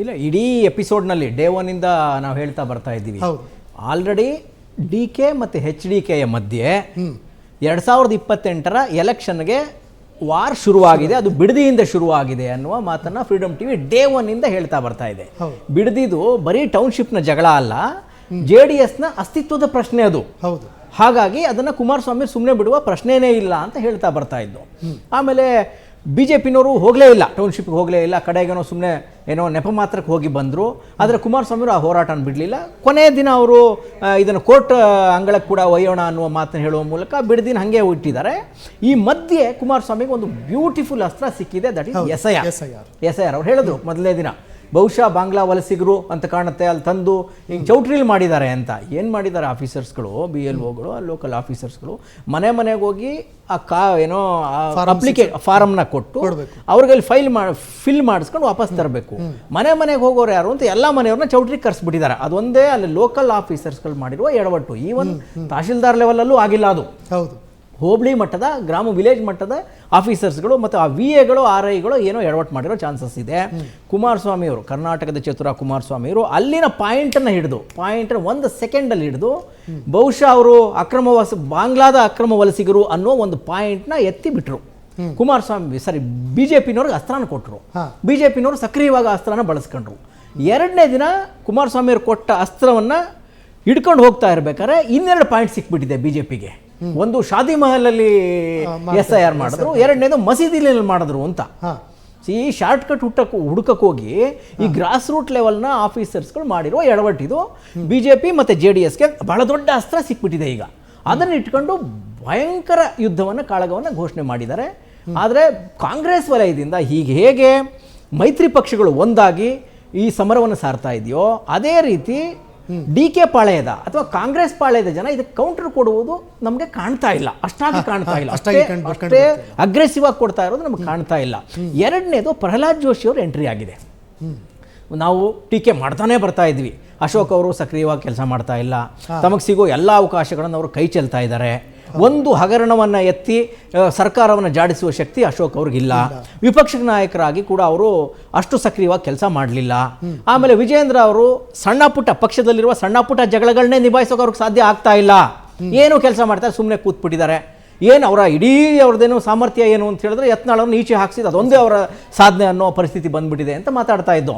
ಇಲ್ಲ, ಇಡೀ ಎಪಿಸೋಡ್ನಲ್ಲಿ ಡೇ ಒನ್ನಿಂದ ನಾವು ಹೇಳ್ತಾ ಬರ್ತಾ ಇದ್ದೀವಿ. ಆಲ್ರೆಡಿ DK ಮತ್ತು HDKಯ ಮಧ್ಯೆ 2028 ಎಲೆಕ್ಷನ್ಗೆ ವಾರ್ ಶುರುವಾಗಿದೆ, ಅದು ಬಿಡದಿಯಿಂದ ಶುರುವಾಗಿದೆ ಅನ್ನುವ ಮಾತನ್ನು ಫ್ರೀಡಮ್ ಟಿವಿ ಡೇ ಒನ್ನಿಂದ ಹೇಳ್ತಾ ಬರ್ತಾ ಇದೆ. ಬಿಡದಿದು ಬರೀ ಟೌನ್ಶಿಪ್ನ ಜಗಳ ಅಲ್ಲ, JDSನ ಅಸ್ತಿತ್ವದ ಪ್ರಶ್ನೆ ಅದು. ಹಾಗಾಗಿ ಅದನ್ನು ಕುಮಾರಸ್ವಾಮಿ ಸುಮ್ಮನೆ ಬಿಡುವ ಪ್ರಶ್ನೆನೇ ಇಲ್ಲ ಅಂತ ಹೇಳ್ತಾ ಬರ್ತಾ ಇದ್ದು. ಆಮೇಲೆ BJPನವರು ಹೋಗಲೇ ಇಲ್ಲ, ಟೌನ್ಶಿಪ್ಗೆ ಹೋಗಲೇ ಇಲ್ಲ, ಕಡೆಗೇನೋ ಸುಮ್ಮನೆ ಏನೋ ನೆಪ ಮಾತ್ರಕ್ಕೆ ಹೋಗಿ ಬಂದರು. ಆದರೆ ಕುಮಾರಸ್ವಾಮಿಯವರು ಆ ಹೋರಾಟನ ಬಿಡಲಿಲ್ಲ. ಕೊನೆಯ ದಿನ ಅವರು ಇದನ್ನು ಕೋರ್ಟ್ ಅಂಗಳಕ್ಕೆ ಕೂಡ ಒಯ್ಯೋಣ ಅನ್ನುವ ಮಾತನ್ನು ಹೇಳುವ ಮೂಲಕ ಬಿಡದಿನ ಹಾಗೆ ಇಟ್ಟಿದ್ದಾರೆ. ಈ ಮಧ್ಯೆ ಕುಮಾರಸ್ವಾಮಿಗೆ ಒಂದು ಬ್ಯೂಟಿಫುಲ್ ಅಸ್ತ್ರ ಸಿಕ್ಕಿದೆ, ದಟ್ ಇಸ್ SIR. ಅವ್ರು ಹೇಳಿದ್ರು ಮೊದಲನೇ ದಿನ, ಬಹುಶಃ ಬಾಂಗ್ಲಾ ವಲಸಿಗರು ಅಂತ ಕಾಣುತ್ತೆ, ಅಲ್ಲಿ ತಂದು ಹಿಂಗೆ ಚೌಟ್ರಿಲಿ ಮಾಡಿದ್ದಾರೆ ಅಂತ. ಏನು ಮಾಡಿದ್ದಾರೆ ಆಫೀಸರ್ಸ್ಗಳು, BLOಗಳು, ಲೋಕಲ್ ಆಫೀಸರ್ಸ್ಗಳು ಮನೆ ಮನೆಗೆ ಹೋಗಿ ಆ ಏನೋ ಫಾರಮ್ನ ಕೊಟ್ಟು ಅವ್ರಿಗೆ ಅಲ್ಲಿ ಫಿಲ್ ಮಾಡಿಸ್ಕೊಂಡು ವಾಪಸ್ ತರಬೇಕು. ಮನೆಗೆ ಹೋಗೋರು ಯಾರು ಅಂತ ಎಲ್ಲ ಮನೆಯವ್ರನ್ನ ಚೌಟ್ರಿಗೆ ಕರೆಸ್ಬಿಟ್ಟಿದ್ದಾರೆ. ಅದೊಂದೇ ಅಲ್ಲಿ ಲೋಕಲ್ ಆಫೀಸರ್ಸ್ಗಳು ಮಾಡಿರುವ ಎಡವಟ್ಟು. ಈವನ್ ತಹಶೀಲ್ದಾರ್ ಲೆವೆಲಲ್ಲೂ ಆಗಿಲ್ಲ ಅದು. ಹೋಬಳಿ ಮಟ್ಟದ, ವಿಲೇಜ್ ಮಟ್ಟದ ಆಫೀಸರ್ಸ್ಗಳು ಮತ್ತು ಆ VAಗಳು RIಗಳು ಏನೋ ಎಡವಟ್ಟು ಮಾಡಿರೋ ಚಾನ್ಸಸ್ ಇದೆ. ಕುಮಾರಸ್ವಾಮಿಯವರು, ಕರ್ನಾಟಕದ ಚತುರ ಕುಮಾರಸ್ವಾಮಿಯವರು ಅಲ್ಲಿನ ಪಾಯಿಂಟನ್ನು ಹಿಡಿದು, ಒಂದು ಸೆಕೆಂಡಲ್ಲಿ ಹಿಡಿದು ಬಹುಶಃ ಅವರು ಬಾಂಗ್ಲಾದ ಅಕ್ರಮ ವಲಸಿಗರು ಅನ್ನೋ ಒಂದು ಪಾಯಿಂಟ್ನ ಎತ್ತಿ ಬಿಟ್ಟರು. ಕುಮಾರಸ್ವಾಮಿ BJPನವ್ರಿಗೆ ಅಸ್ತ್ರನ ಕೊಟ್ಟರು. BJPನವರು ಸಕ್ರಿಯವಾಗಿ ಅಸ್ತ್ರನ ಬಳಸ್ಕೊಂಡ್ರು. ಎರಡನೇ ದಿನ ಕುಮಾರಸ್ವಾಮಿಯವರು ಕೊಟ್ಟ ಅಸ್ತ್ರವನ್ನು ಹಿಡ್ಕೊಂಡು ಹೋಗ್ತಾ ಇರ್ಬೇಕಾದ್ರೆ 2 ಪಾಯಿಂಟ್ ಸಿಕ್ಬಿಟ್ಟಿದೆ BJPಗೆ. ಒಂದು ಶಾದಿ ಮಹಲಲ್ಲಿ SIR ಮಾಡಿದ್ರು, ಎರಡನೇದು ಮಸೀದಿಲಿ ಮಾಡಿದ್ರು ಅಂತ. ಈ ಶಾರ್ಟ್ ಕಟ್ ಹುಡುಕಕ್ಕೆ ಹೋಗಿ ಈ ಗ್ರಾಸ್ ರೂಟ್ ಲೆವೆಲ್ನ ಆಫೀಸರ್ಸ್ಗಳು ಮಾಡಿರೋ ಎಡವಟ್ಟಿದು BJP ಮತ್ತು JDSಗೆ ಬಹಳ ದೊಡ್ಡ ಅಸ್ತ್ರ ಸಿಕ್ಬಿಟ್ಟಿದೆ. ಈಗ ಅದನ್ನು ಇಟ್ಕೊಂಡು ಭಯಂಕರ ಕಾಳಗವನ್ನು ಘೋಷಣೆ ಮಾಡಿದ್ದಾರೆ. ಆದರೆ ಕಾಂಗ್ರೆಸ್ ವಲಯದಿಂದ ಹೇಗೆ ಮೈತ್ರಿ ಪಕ್ಷಗಳು ಒಂದಾಗಿ ಈ ಸಮರವನ್ನು ಸಾರ್ತಾ ಇದೆಯೋ, ಅದೇ ರೀತಿ DK ಪಾಳೆಯದ ಅಥವಾ ಕಾಂಗ್ರೆಸ್ ಪಾಳೆಯದ ಜನ ಇದಕ್ಕೆ ಕೌಂಟರ್ ಕೊಡುವುದು ನಮಗೆ ಕಾಣ್ತಾ ಇಲ್ಲ, ಅಷ್ಟಾಗಿ ಕಾಣ್ತಾ ಇಲ್ಲ, ಅಷ್ಟೇ ಅಗ್ರೆಸಿವ್ ಆಗಿ ಕೊಡ್ತಾ ಇರೋದು ನಮ್ಗೆ ಕಾಣ್ತಾ ಇಲ್ಲ. ಎರಡನೇದು ಪ್ರಹ್ಲಾದ್ ಜೋಶಿ ಅವರು ಎಂಟ್ರಿ ಆಗಿದೆ. ನಾವು ಟೀಕೆ ಮಾಡ್ತಾನೆ ಬರ್ತಾ ಇದ್ವಿ, ಅಶೋಕ್ ಅವರು ಸಕ್ರಿಯವಾಗಿ ಕೆಲಸ ಮಾಡ್ತಾ ಇಲ್ಲ, ತಮಗೆ ಸಿಗೋ ಎಲ್ಲ ಅವಕಾಶಗಳನ್ನು ಅವರು ಕೈ ಚೆಲ್ತಾ ಇದ್ದಾರೆ. ಒಂದು ಹಗರಣವನ್ನು ಎತ್ತಿ ಸರ್ಕಾರವನ್ನು ಜಾಡಿಸುವ ಶಕ್ತಿ ಅಶೋಕ್ ಅವ್ರಿಗಿಲ್ಲ. ವಿಪಕ್ಷ ನಾಯಕರಾಗಿ ಕೂಡ ಅವರು ಅಷ್ಟು ಸಕ್ರಿಯವಾಗಿ ಕೆಲಸ ಮಾಡಲಿಲ್ಲ. ಆಮೇಲೆ ವಿಜೇಂದ್ರ ಅವರು ಪಕ್ಷದಲ್ಲಿರುವ ಸಣ್ಣ ಪುಟ್ಟ ಜಗಳಗಳನ್ನೇ ನಿಭಾಯಿಸೋಕೆ ಅವ್ರಿಗೆ ಸಾಧ್ಯ ಆಗ್ತಾ ಇಲ್ಲ. ಏನು ಕೆಲಸ ಮಾಡ್ತಾರೆ, ಸುಮ್ಮನೆ ಕೂತ್ಬಿಟ್ಟಿದ್ದಾರೆ. ಏನು ಅವರ ಅವ್ರದ್ದೇನು ಸಾಮರ್ಥ್ಯ ಏನು ಅಂತ ಹೇಳಿದ್ರೆ ಯತ್ನಾಳನ್ನು ಈಚೆ ಹಾಕ್ಸಿದ್ದು ಅದೊಂದೇ ಅವರ ಸಾಧನೆ ಅನ್ನೋ ಪರಿಸ್ಥಿತಿ ಬಂದ್ಬಿಟ್ಟಿದೆ ಅಂತ ಮಾತಾಡ್ತಾ ಇದ್ದು.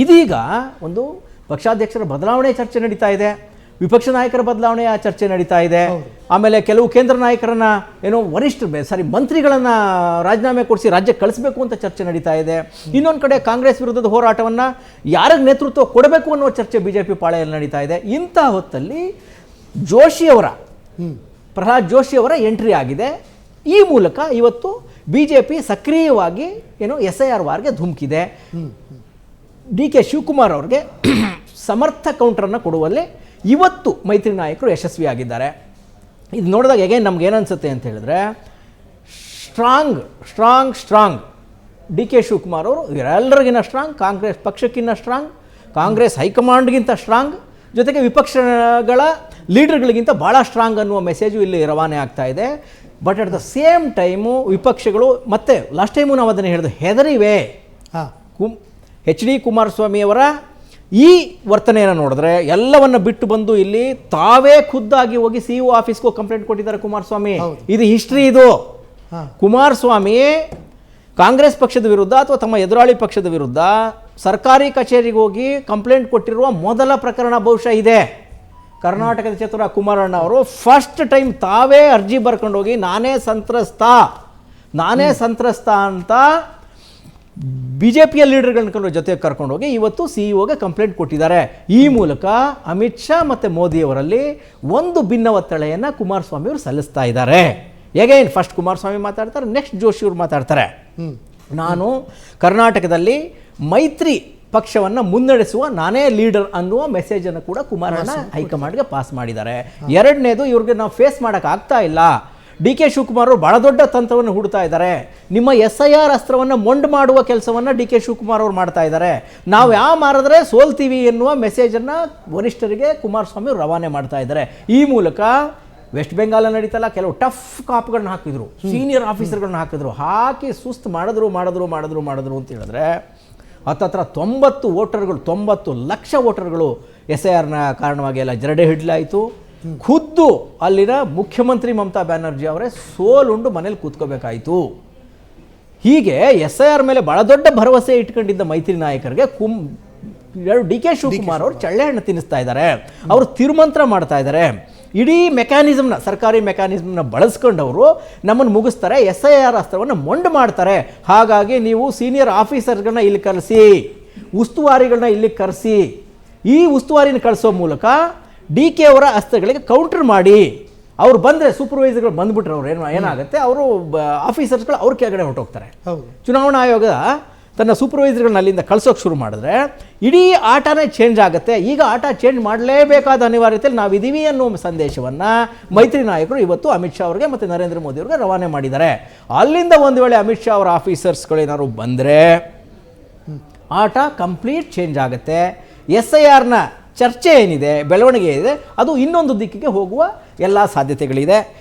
ಇದೀಗ ಒಂದು ಪಕ್ಷಾಧ್ಯಕ್ಷರ ಬದಲಾವಣೆ ಚರ್ಚೆ ನಡೀತಾ ಇದೆ, ವಿಪಕ್ಷ ನಾಯಕರ ಬದಲಾವಣೆಯ ಚರ್ಚೆ ನಡೀತಾ ಇದೆ. ಆಮೇಲೆ ಕೆಲವು ಕೇಂದ್ರ ನಾಯಕರನ್ನ ಮಂತ್ರಿಗಳನ್ನ ರಾಜೀನಾಮೆ ಕೊಡಿಸಿ ರಾಜ್ಯಕ್ಕೆ ಕಳಿಸಬೇಕು ಅಂತ ಚರ್ಚೆ ನಡೀತಾ ಇದೆ. ಇನ್ನೊಂದು ಕಡೆ ಕಾಂಗ್ರೆಸ್ ವಿರುದ್ಧದ ಹೋರಾಟವನ್ನ ಯಾರಿಗೆ ನೇತೃತ್ವ ಕೊಡಬೇಕು ಅನ್ನೋ ಚರ್ಚೆ BJP ಪಾಳೆಯಲ್ಲಿ ನಡೀತಾ ಇದೆ. ಇಂಥ ಹೊತ್ತಲ್ಲಿ ಪ್ರಹ್ಲಾದ್ ಜೋಶಿ ಅವರ ಎಂಟ್ರಿ ಆಗಿದೆ. ಈ ಮೂಲಕ ಇವತ್ತು BJP ಸಕ್ರಿಯವಾಗಿ SIR ವಾರ್ಗೆ ಧುಮುಕಿದೆ. DK ಶಿವಕುಮಾರ್ ಅವ್ರಿಗೆ ಸಮರ್ಥ ಕೌಂಟರನ್ನು ಕೊಡುವಲ್ಲಿ ಇವತ್ತು ಮೈತ್ರಿ ನಾಯಕರು ಯಶಸ್ವಿಯಾಗಿದ್ದಾರೆ. ಇದು ನೋಡಿದಾಗ ಹೇಗೆ ನಮ್ಗೆ ಏನನ್ಸುತ್ತೆ ಅಂತ ಹೇಳಿದ್ರೆ, ಸ್ಟ್ರಾಂಗ್ DK ಶಿವಕುಮಾರ್ ಅವರು ಇವರೆಲ್ಲರಿಗಿನ್ನ ಸ್ಟ್ರಾಂಗ್, ಕಾಂಗ್ರೆಸ್ ಪಕ್ಷಕ್ಕಿಂತ ಸ್ಟ್ರಾಂಗ್, ಕಾಂಗ್ರೆಸ್ ಹೈಕಮಾಂಡ್ಗಿಂತ ಸ್ಟ್ರಾಂಗ್, ಜೊತೆಗೆ ವಿಪಕ್ಷಗಳ ಲೀಡರ್ಗಳಿಗಿಂತ ಭಾಳ ಸ್ಟ್ರಾಂಗ್ ಅನ್ನುವ ಮೆಸೇಜು ಇಲ್ಲಿ ರವಾನೆ ಆಗ್ತಾ ಇದೆ. But at the same time ವಿಪಕ್ಷಗಳು ಮತ್ತೆ ಲಾಸ್ಟ್ ಟೈಮು ನಾವು ಅದನ್ನು ಹೇಳಿದ್ರು, ಹೆದರಿವೆ. HD ಕುಮಾರಸ್ವಾಮಿಯವರ ಈ ವರ್ತನೆಯನ್ನು ನೋಡಿದ್ರೆ ಎಲ್ಲವನ್ನ ಬಿಟ್ಟು ಬಂದು ಇಲ್ಲಿ ತಾವೇ ಖುದ್ದಾಗಿ ಹೋಗಿ CEO ಆಫೀಸ್ಗೂ ಕಂಪ್ಲೇಂಟ್ ಕೊಟ್ಟಿದ್ದಾರೆ ಕುಮಾರಸ್ವಾಮಿ. ಇದು ಹಿಸ್ಟ್ರಿ. ಇದು ಕುಮಾರಸ್ವಾಮಿ ಕಾಂಗ್ರೆಸ್ ಪಕ್ಷದ ವಿರುದ್ಧ ಅಥವಾ ತಮ್ಮ ಎದುರಾಳಿ ಪಕ್ಷದ ವಿರುದ್ಧ ಸರ್ಕಾರಿ ಕಚೇರಿಗೆ ಹೋಗಿ ಕಂಪ್ಲೇಂಟ್ ಕೊಟ್ಟಿರುವ ಮೊದಲ ಪ್ರಕರಣ ಬಹುಶಃ ಇದೆ. ಕರ್ನಾಟಕದ ಚತುರ ಕುಮಾರಣ್ಣ ಅವರು ಫಸ್ಟ್ ಟೈಮ್ ತಾವೇ ಅರ್ಜಿ ಬರ್ಕೊಂಡು ಹೋಗಿ ನಾನೇ ಸಂತ್ರಸ್ತ ಅಂತ BJPಯ ಲೀಡರ್ಗಳನ್ನ ಜೊತೆ ಕರ್ಕೊಂಡು ಹೋಗಿ ಇವತ್ತು CEOಗೆ ಕಂಪ್ಲೇಂಟ್ ಕೊಟ್ಟಿದ್ದಾರೆ. ಈ ಮೂಲಕ ಅಮಿತ್ ಶಾ ಮತ್ತು ಮೋದಿಯವರಲ್ಲಿ ಒಂದು ಭಿನ್ನ ಒತ್ತಳೆಯನ್ನು ಕುಮಾರಸ್ವಾಮಿ ಅವರು ಸಲ್ಲಿಸ್ತಾ ಇದ್ದಾರೆ. ಹೇಗೇನು ಫಸ್ಟ್ ಕುಮಾರಸ್ವಾಮಿ ಮಾತಾಡ್ತಾರೆ, ನೆಕ್ಸ್ಟ್ ಜೋಶಿ ಅವರು ಮಾತಾಡ್ತಾರೆ. ನಾನು ಕರ್ನಾಟಕದಲ್ಲಿ ಮೈತ್ರಿ ಪಕ್ಷವನ್ನು ಮುನ್ನಡೆಸುವ ನಾನೇ ಲೀಡರ್ ಅನ್ನುವ ಮೆಸೇಜನ್ನು ಕೂಡ ಕುಮಾರಣ್ಣ ಹೈಕಮಾಂಡ್ಗೆ ಪಾಸ್ ಮಾಡಿದ್ದಾರೆ. ಎರಡನೇದು, ಇವ್ರಿಗೆ ನಾವು ಫೇಸ್ ಮಾಡೋಕ್ಕೆ ಆಗ್ತಾ ಇಲ್ಲ. DK ಶಿವಕುಮಾರ್ ಅವರು ಬಹಳ ದೊಡ್ಡ ತಂತ್ರವನ್ನು ಹೂಡ್ತಾ ಇದ್ದಾರೆ. ನಿಮ್ಮ SIR ಅಸ್ತ್ರವನ್ನು ಮೊಂಡು ಮಾಡುವ ಕೆಲಸವನ್ನು DK ಶಿವಕುಮಾರ್ ಅವರು ಮಾಡ್ತಾ ಇದ್ದಾರೆ. ನಾವು ಮಾಡಿದ್ರೆ ಸೋಲ್ತೀವಿ ಎನ್ನುವ ಮೆಸೇಜನ್ನು ವರಿಷ್ಠರಿಗೆ ಕುಮಾರಸ್ವಾಮಿ ಅವರು ರವಾನೆ ಮಾಡ್ತಾ ಇದ್ದಾರೆ. ಈ ಮೂಲಕ ವೆಸ್ಟ್ ಬೆಂಗಾಲ್ ನಡೀತಲ್ಲ, ಕೆಲವು ಟಫ್ ಕಾಪ್ಗಳನ್ನ ಹಾಕಿದ್ರು, ಸೀನಿಯರ್ ಆಫೀಸರ್ಗಳನ್ನ ಹಾಕಿದ್ರು, ಹಾಕಿ ಸುಸ್ತು ಮಾಡಿದ್ರು ಅಂತ ಹೇಳಿದ್ರೆ ಹತ್ತತ್ರ 90 ವೋಟರ್ಗಳು 90 ಲಕ್ಷ ವೋಟರ್ಗಳು SIRನ ಕಾರಣವಾಗಿ ಎಲ್ಲ ಜರಡೆ ಹಿಡ್ಲಾಯಿತು. ಖುದ್ದು ಅಲ್ಲಿನ ಮುಖ್ಯಮಂತ್ರಿ ಮಮತಾ ಬ್ಯಾನರ್ಜಿ ಅವರೇ ಸೋಲುಂಡು ಮನೇಲಿ ಕೂತ್ಕೋಬೇಕಾಯಿತು. ಹೀಗೆ SIR ಮೇಲೆ ಬಹಳ ದೊಡ್ಡ ಭರವಸೆ ಇಟ್ಕೊಂಡಿದ್ದ ಮೈತ್ರಿ ನಾಯಕರಿಗೆ DK ಶಿವಕುಮಾರ್ ಅವರು ಚಳ್ಳೆ ಹಣ್ಣು ತಿನ್ನಿಸ್ತಾ ಇದ್ದಾರೆ. ಅವರು ತಿರುಮಂತ್ರ ಮಾಡ್ತಾ ಇದ್ದಾರೆ. ಇಡೀ ಮೆಕ್ಯಾನಿಸಮ್ನ ಸರ್ಕಾರಿ ಮೆಕ್ಯಾನಿಸಮ್ನ ಬಳಸ್ಕೊಂಡವರು ನಮ್ಮನ್ನು ಮುಗಿಸ್ತಾರೆ, SIR ಅಸ್ತ್ರವನ್ನು ಮೊಂಡು ಮಾಡ್ತಾರೆ. ಹಾಗಾಗಿ ನೀವು ಸೀನಿಯರ್ ಆಫೀಸರ್ಗಳನ್ನ ಇಲ್ಲಿ ಕರೆಸಿ, ಉಸ್ತುವಾರಿಗಳನ್ನ ಇಲ್ಲಿ ಕರೆಸಿ, ಈ ಉಸ್ತುವಾರಿನ ಕಳಿಸೋ ಮೂಲಕ DK ಅವರ ಅಸ್ತ್ರಗಳಿಗೆ ಕೌಂಟರ್ ಮಾಡಿ. ಅವ್ರು ಬಂದರೆ ಸೂಪರ್ವೈಸರ್ಗಳು ಬಂದ್ಬಿಟ್ರೆ ಅವ್ರು ಏನಾಗುತ್ತೆ, ಅವರು ಆಫೀಸರ್ಸ್ಗಳು ಅವ್ರ ಕೆಳಗಡೆ ಹೊರಟೋಗ್ತಾರೆ. ಚುನಾವಣಾ ಆಯೋಗ ತನ್ನ ಸೂಪರ್ವೈಸರ್ಗಳನ್ನ ಅಲ್ಲಿಂದ ಕಳ್ಸೋಕೆ ಶುರು ಮಾಡಿದ್ರೆ ಇಡೀ ಆಟನೇ ಚೇಂಜ್ ಆಗುತ್ತೆ. ಈಗ ಆಟ ಚೇಂಜ್ ಮಾಡಲೇಬೇಕಾದ ಅನಿವಾರ್ಯತೆಯಲ್ಲಿ ನಾವಿದ್ದೀವಿ ಅನ್ನೋ ಸಂದೇಶವನ್ನು ಮೈತ್ರಿ ನಾಯಕರು ಇವತ್ತು ಅಮಿತ್ ಶಾ ಅವರಿಗೆ ಮತ್ತು ನರೇಂದ್ರ ಮೋದಿ ಅವರಿಗೆ ರವಾನೆ ಮಾಡಿದ್ದಾರೆ. ಅಲ್ಲಿಂದ ಒಂದು ವೇಳೆ ಅಮಿತ್ ಶಾ ಅವರ ಆಫೀಸರ್ಸ್ಗಳೇನಾದ್ರು ಬಂದರೆ ಆಟ ಕಂಪ್ಲೀಟ್ ಚೇಂಜ್ ಆಗುತ್ತೆ. SIRನ ಚರ್ಚೆ ಏನಿದೆ, ಬೆಳವಣಿಗೆ ಇದೆ, ಅದು ಇನ್ನೊಂದು ದಿಕ್ಕಿಗೆ ಹೋಗುವ ಎಲ್ಲ ಸಾಧ್ಯತೆಗಳಿದೆ.